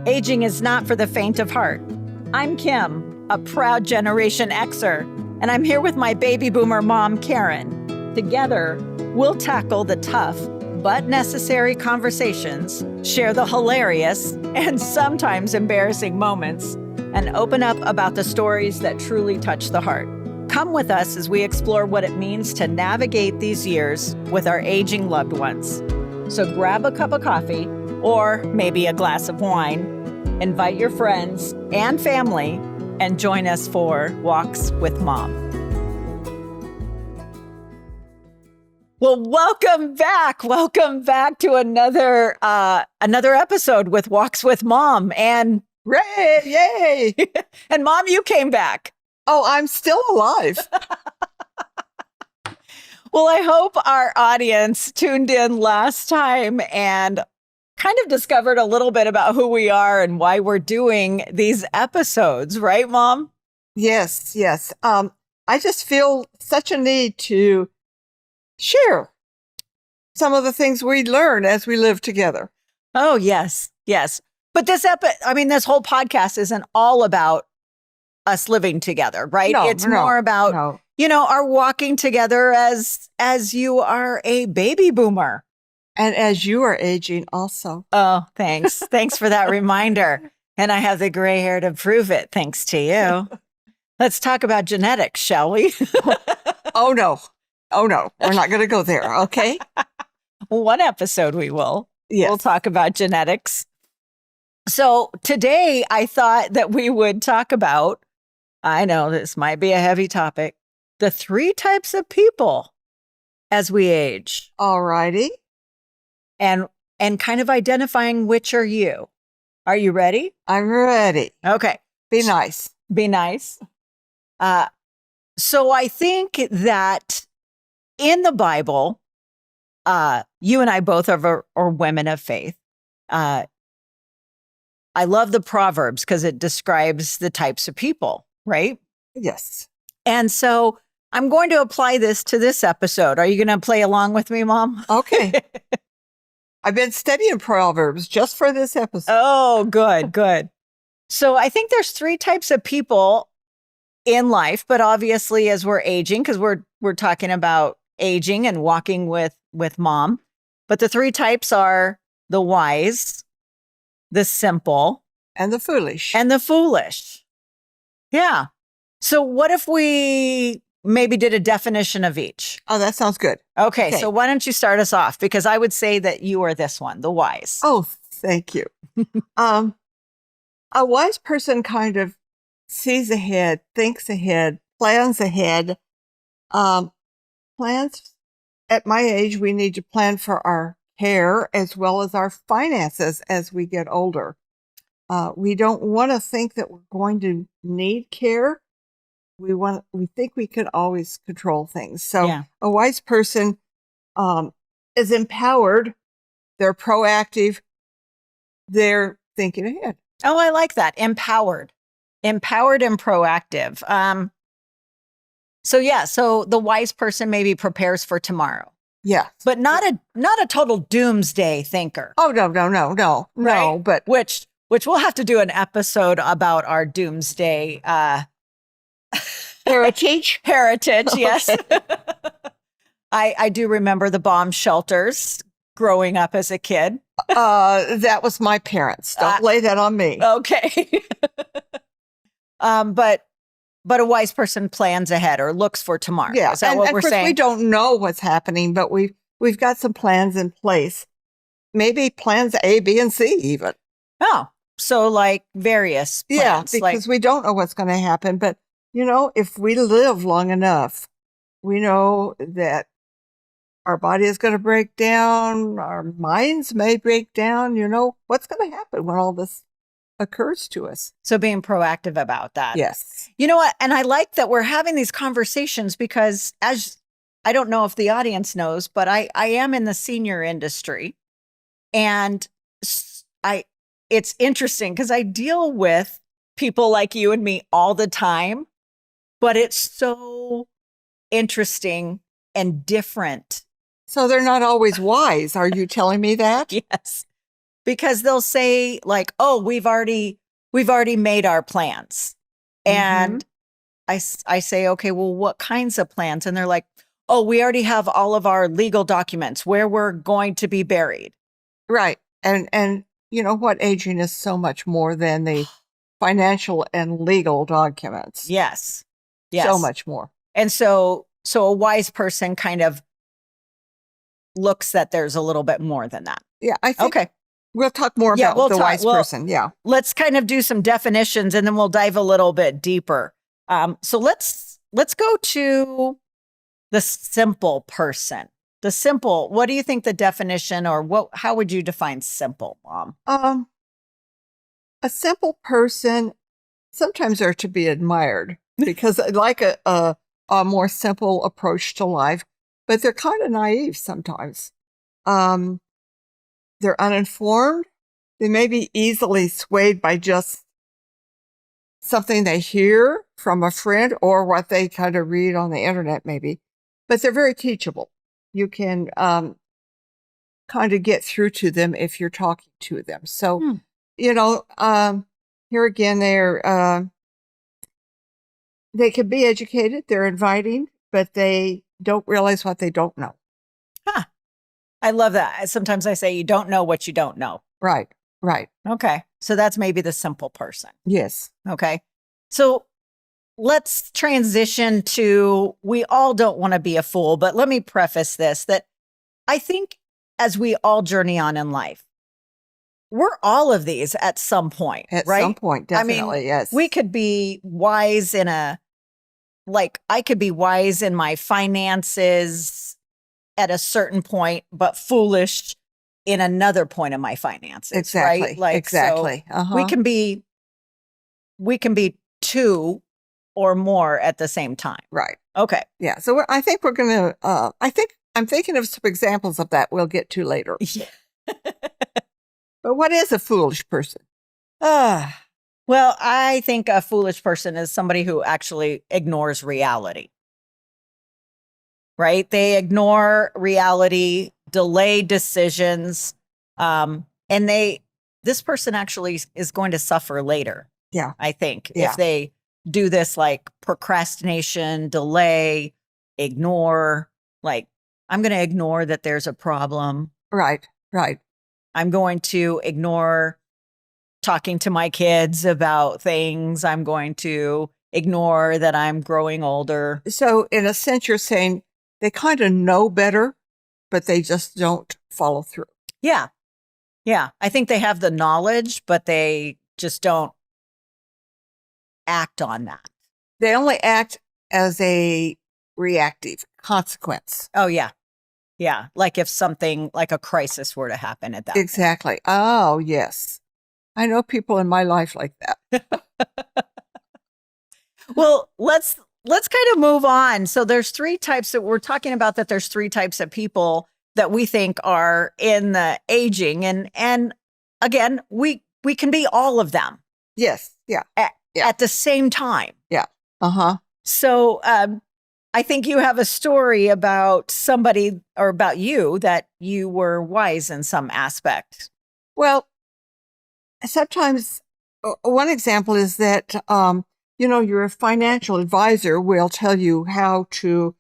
Aging is not for the faint of heart. I'm Kim, a proud Generation Xer, and I'm here with my baby boomer mom, Karen. Together, we'll tackle the tough but necessary conversations, share the hilarious and sometimes embarrassing moments, and open up about the stories that truly touch the heart. Come with us as we explore what it means to navigate these years with our aging loved ones. So grab a cup of coffee or maybe a glass of wine, invite your friends and family, and join us for Walks with Mom. Well, welcome back. Welcome back to another episode with Walks with Mom. And Ray, yay! and Mom, you came back. Oh, I'm still alive. Well, I hope our audience tuned in last time and kind of discovered a little bit about who we are and why we're doing these episodes, right, Mom? Yes. I just feel such a need to share some of the things we learn as we live together. Oh, yes. But this whole podcast isn't all about us living together, right? It's more about, our walking together as you are a baby boomer. And as you are aging also. Oh, thanks. Thanks for that reminder. And I have the gray hair to prove it, thanks to you. Let's talk about genetics, shall we? Oh, no. We're not going to go there, okay? One episode we will. Yes. We'll talk about genetics. So today I thought that we would talk about, I know this might be a heavy topic, the 3 types of people as we age. All righty. And kind of identifying which are you. Are you ready? I'm ready. Okay. Be nice. Be nice. So I think that in the Bible, you and I both are women of faith. I love the Proverbs because it describes the types of people, right? Yes. And so I'm going to apply this to this episode. Are you going to play along with me, Mom? Okay. I've been studying Proverbs just for this episode. Oh, good. So I think there's 3 types of people in life, but obviously as we're aging, because we're talking about aging and walking with Mom. But the 3 types are the wise, the simple, and the foolish. Yeah. So what if we maybe did a definition of each? Oh, that sounds good. Okay, so why don't you start us off? Because I would say that you are this one, the wise. Oh, thank you. A wise person kind of sees ahead, thinks ahead, plans ahead. Plans at my age, we need to plan for our care as well as our finances as we get older. We don't want to think that we're going to need care. We think we can always control things. So A wise person is empowered. They're proactive. They're thinking ahead. Oh, I like that. Empowered and proactive. So the wise person maybe prepares for tomorrow. Yeah. But not a total doomsday thinker. Oh, no. Right? No, but which we'll have to do an episode about our doomsday heritage, yes. I do remember the bomb shelters growing up as a kid. That was my parents. Don't lay that on me. Okay. But a wise person plans ahead or looks for tomorrow. Yeah. Is that what we're saying? We don't know what's happening, but we've got some plans in place. Maybe plans A, B, and C even. Oh, so like various plans. Yeah, because we don't know what's going to happen. But, if we live long enough, we know that our body is going to break down. Our minds may break down. What's going to happen when all this occurs to us. So being proactive about that. Yes. You know what? And I like that we're having these conversations because I don't know if the audience knows, but I am in the senior industry. And it's interesting because I deal with people like you and me all the time, but it's so interesting and different. So they're not always wise. Are you telling me that? Yes. because they'll say like, "Oh, we've already made our plans." And I say, "Okay, well, what kinds of plans?" And they're like, "Oh, we already have all of our legal documents where we're going to be buried." Right. And you know what? Aging is so much more than the financial and legal documents. Yes. So Yes. much more. And so a wise person kind of looks that there's a little bit more than that. Yeah, I think Okay. we'll talk more Yeah, about we'll the talk. wise Well, person. Yeah. let's kind of do some definitions and then we'll dive a little bit deeper. So let's go to the simple person. The simple, what do you think the definition or how would you define simple, Mom? A simple person sometimes are to be admired because they like a more simple approach to life, but they're kind of naive sometimes. They're uninformed. They may be easily swayed by just something they hear from a friend or what they kind of read on the internet, maybe, but they're very teachable. You can kind of get through to them if you're talking to them. So, you know, here again, they can be educated, they're inviting, but they don't realize what they don't know. Huh. I love that. Sometimes I say you don't know what you don't know. Right, right. Okay. So that's maybe the simple person. Yes. Okay. So let's transition to, we all don't want to be a fool, but let me preface this that I think as we all journey on in life, we're all of these at some point, At right? some point, definitely, yes. We could be wise I could be wise in my finances at a certain point, but foolish in another point of my finances. Exactly. Right? Like, exactly. So we can be two or more at the same time. Right. Okay. Yeah. So I think we're going to, I'm thinking of some examples of that we'll get to later. Yeah. But what is a foolish person? Well, I think a foolish person is somebody who actually ignores reality. Right? They ignore reality, delay decisions, and this person actually is going to suffer later. Yeah. I think Yeah. if they do this like procrastination, delay, ignore, like I'm going to ignore that there's a problem. Right. Right. I'm going to ignore talking to my kids about things. I'm going to ignore that I'm growing older. So in a sense, you're saying they kind of know better, but they just don't follow through. Yeah. Yeah. I think they have the knowledge, but they just don't act on that. They only act as a reactive consequence. Oh, yeah. Yeah. Like if something like a crisis were to happen at that. Exactly. Oh, yes. I know people in my life like that. Well, let's kind of move on. So there's three types that we're talking about, that there's three types of people that we think are in the aging. And again, we can be all of them. Yes. Yeah. At the same time. Yeah. Uh-huh. So I think you have a story about somebody or about you that you were wise in some aspect. Well, sometimes one example is that, your financial advisor will tell you how to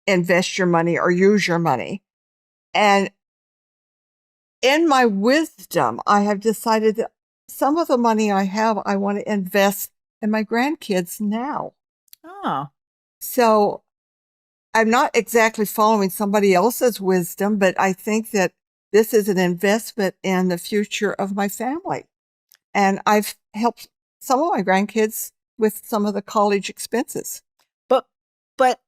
invest your money or use your money. And in my wisdom, I have decided that some of the money I have, I want to invest in my grandkids now. Oh. So I'm not exactly following somebody else's wisdom, but I think that this is an investment in the future of my family. And I've helped some of my grandkids with some of the college expenses. But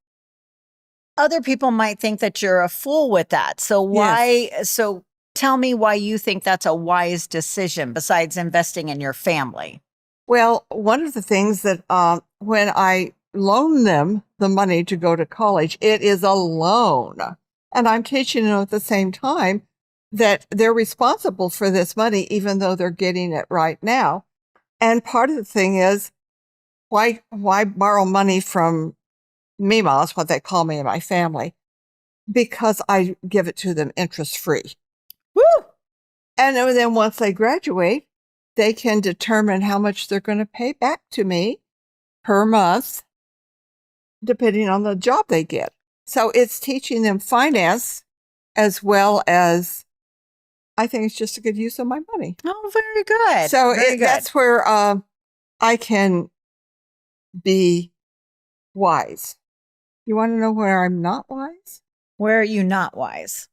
other people might think that you're a fool with that. So why? Yes. So tell me why you think that's a wise decision besides investing in your family. Well, one of the things that when I loan them the money to go to college, it is a loan. And I'm teaching them at the same time that they're responsible for this money, even though they're getting it right now. And part of the thing is, why borrow money from Mima, is what they call me and my family, because I give it to them interest free. Woo! And then once they graduate, they can determine how much they're going to pay back to me per month, depending on the job they get. So it's teaching them finance as well as, I think it's just a good use of my money. Oh, very good. So Very good. that's where I can be wise. You want to know where I'm not wise? Where are you not wise?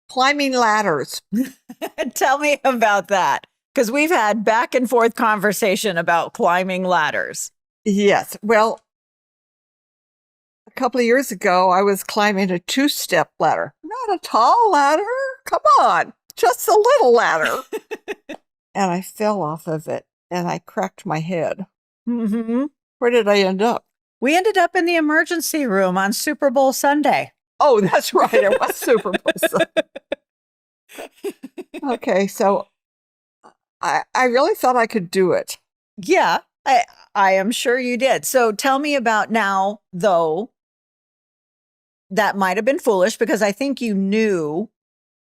Climbing ladders. Tell me about that. Because we've had back and forth conversation about climbing ladders. Yes. Well, a couple of years ago, I was climbing a 2-step ladder. Not a tall ladder. Come on. Just a little ladder. And I fell off of it and I cracked my head. Mm-hmm. Where did I end up? We ended up in the emergency room on Super Bowl Sunday. Oh, that's right. It was Super Bowl. Okay, so I really thought I could do it. Yeah, I am sure you did. So tell me about now, though, that might have been foolish because I think you knew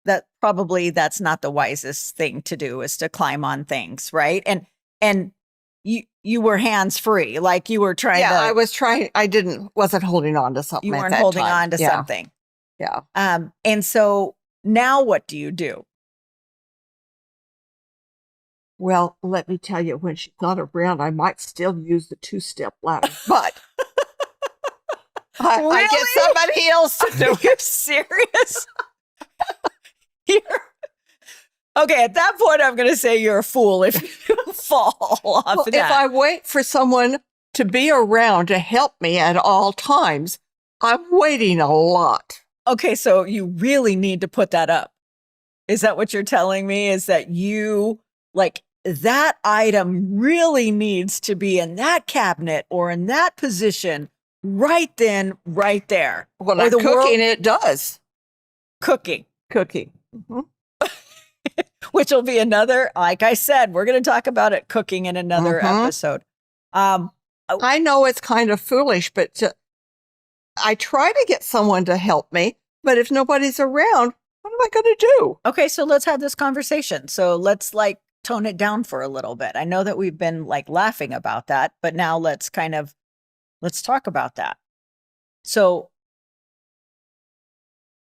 that probably that's not the wisest thing to do is to climb on things, right? And you were hands free, like you were trying to. I was trying. I wasn't holding on to something. You at weren't that holding time. on to Yeah. something. Yeah. And so now what do you do? Well, let me tell you, when she's not around, I might still use the 2-step ladder, but I Really? get somebody else to do Are it. you serious? Okay, at that point, I'm going to say you're a fool if you fall off Well, that. if I wait for someone to be around to help me at all times, I'm waiting a lot. Okay, so you really need to put that up. Is that what you're telling me? Is that you, like, that item really needs to be in that cabinet or in that position right then, right there. When Or I'm the cooking, world- it does. Cooking, Cooking. Mhm. which will be another, like I said, we're going to talk about it cooking in another Mhm. episode. I know it's kind of foolish, but I try to get someone to help me. But if nobody's around, what am I going to do? Okay, so let's have this conversation. So let's like tone it down for a little bit. I know that we've been like laughing about that, but now let's talk about that. So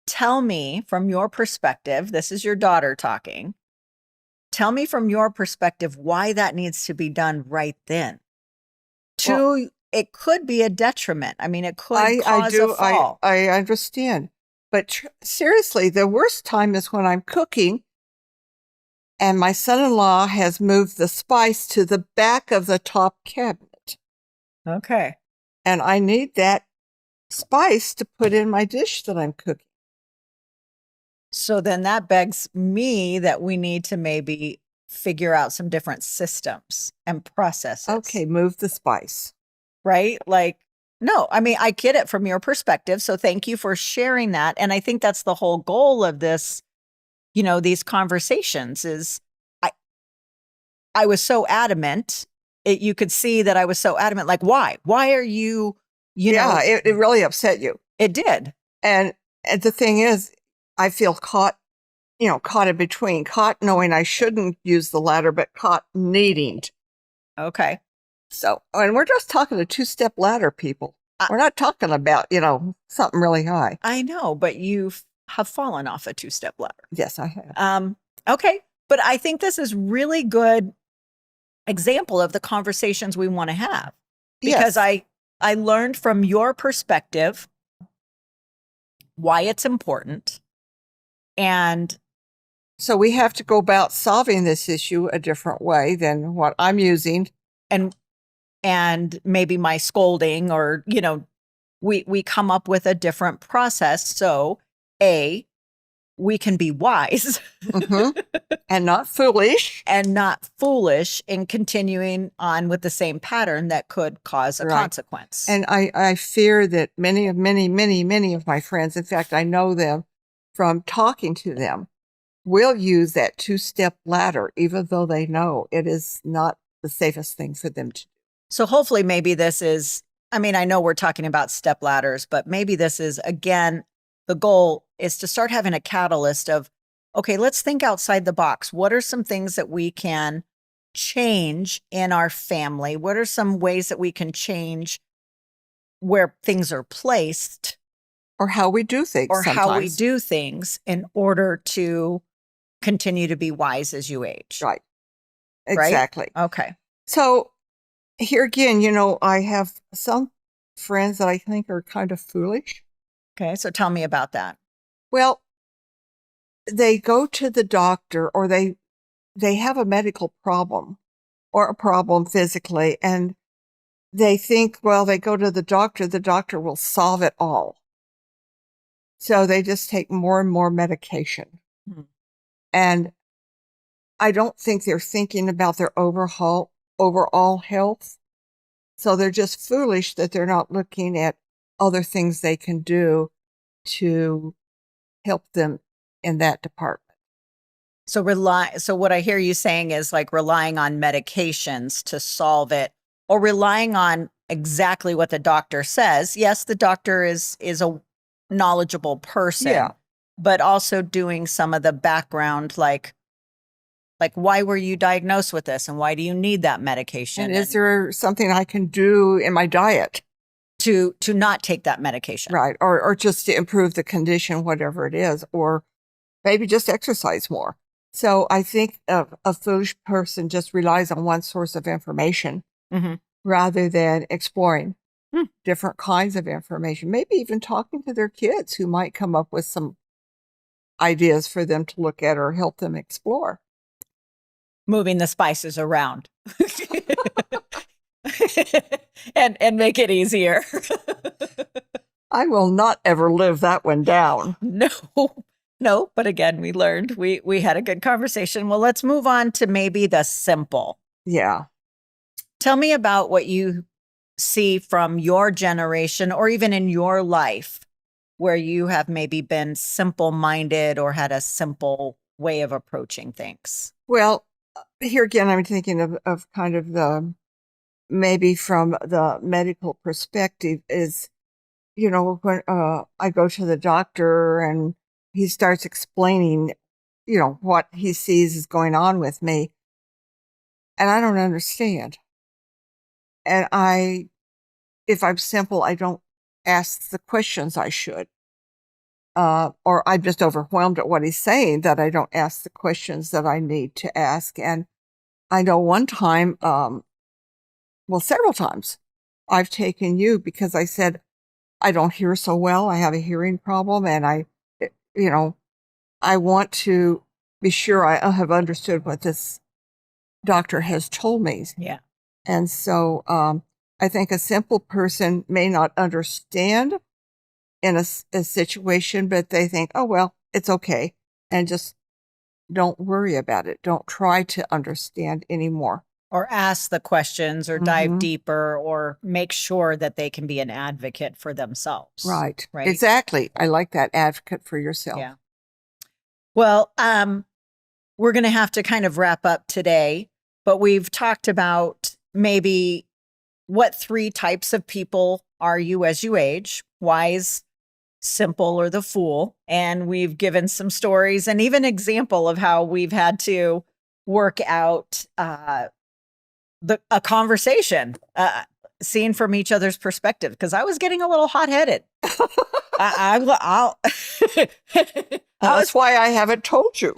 tell me from your perspective, this is your daughter talking. Tell me from your perspective why that needs to be done right then. It could be a detriment. I mean, it could cause a fall. I understand. But seriously, the worst time is when I'm cooking and my son-in-law has moved the spice to the back of the top cabinet. Okay. And I need that spice to put in my dish that I'm cooking. So then that begs me that we need to maybe figure out some different systems and processes. Okay, move the spice. Right? Like, no, I mean, I get it from your perspective. So thank you for sharing that. And I think that's the whole goal of this, these conversations is I was so adamant. You could see that I was so adamant. Like, why? Why are you, Yeah, it really upset you. It did. And the thing is, I feel caught in between, caught knowing I shouldn't use the ladder, but caught needing to. Okay. So, and we're just talking a 2-step ladder, people. We're not talking about, something really high. I know, but you have fallen off a 2-step ladder. Yes, I have. Okay. But I think this is really good example of the conversations we want to have because Yes. I learned from your perspective why it's important. And So we have to go about solving this issue a different way than what I'm using. and maybe my scolding or, we come up with a different process. So we can be wise Mhm. And not foolish. and not foolish in continuing on with the same pattern that could cause a Right. consequence. And I fear that many of my friends, in fact, I know them from talking to them, will use that 2-step ladder, even though they know it is not the safest thing for them to do. So hopefully maybe this is, I mean, I know we're talking about step ladders, but maybe this is, again, the goal is to start having a catalyst of, okay, let's think outside the box. What are some things that we can change in our family? What are some ways that we can change where things are placed Or how we do things or how we sometimes. do things in order to continue to be wise as you age? Right. Right? Exactly. Okay. So here again, I have some friends that I think are kind of foolish. Okay. So tell me about that. Well, they go to the doctor or they have a medical problem or a problem physically, and they think, well, they go to the doctor will solve it all. So they just take more and more medication. Hmm. And I don't think they're thinking about their overall health. So they're just foolish that they're not looking at other things they can do to help them in that department. So what I hear you saying is like relying on medications to solve it, or relying on exactly what the doctor says. Yes, the doctor is a knowledgeable person, Yeah. but also doing some of the background, like why were you diagnosed with this, and why do you need that medication? And is there something I can do in my diet? to not take that medication? Right. Or just to improve the condition, whatever it is, or maybe just exercise more. So I think a foolish person just relies on one source of information Mhm. rather than exploring Hmm. different kinds of information, maybe even talking to their kids who might come up with some ideas for them to look at or help them explore. Moving the spices around and make it easier. I will not ever live that one down. No, but again, we learned, we had a good conversation. Well, let's move on to maybe the simple. Yeah. Tell me about what you see from your generation or even in your life where you have maybe been simple-minded or had a simple way of approaching things. Well, here again, I'm thinking of kind of maybe from the medical perspective is, when I go to the doctor and he starts explaining, what he sees is going on with me, and I don't understand. And if I'm simple, I don't ask the questions I should. Or I'm just overwhelmed at what he's saying that I don't ask the questions that I need to ask. And I know one time, several times, I've taken you because I said, I don't hear so well. I have a hearing problem, and I want to be sure I have understood what this doctor has told me. Yeah. And so I think a simple person may not understand in a situation, but they think, oh, well, it's okay. And just don't worry about it. Don't try to understand anymore. Or ask the questions or dive deeper or make sure that they can be an advocate for themselves. Right. Right. Exactly. I like that, advocate for yourself. Yeah. Well, we're going to have to kind of wrap up today, but we've talked about maybe what 3 types of people are you as you age: wise, simple, or the fool. And we've given some stories and even example of how we've had to work out a conversation, seeing from each other's perspective, because I was getting a little hot-headed. That's why I haven't told you.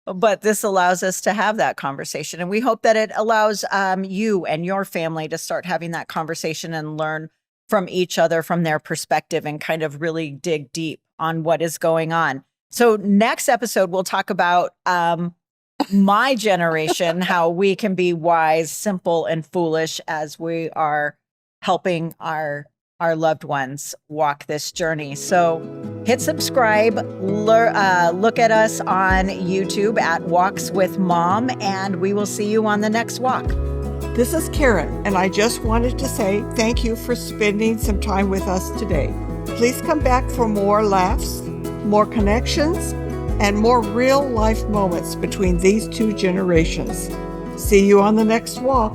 But this allows us to have that conversation. And we hope that it allows you and your family to start having that conversation and learn from each other, from their perspective, and kind of really dig deep on what is going on. So next episode, we'll talk about my generation, how we can be wise, simple, and foolish as we are helping our loved ones walk this journey. So hit subscribe, look at us on YouTube at Walks with Mom, and we will see you on the next walk. This is Karen, and I just wanted to say thank you for spending some time with us today. Please come back for more laughs, more connections, and more real life moments between these 2 generations. See you on the next walk.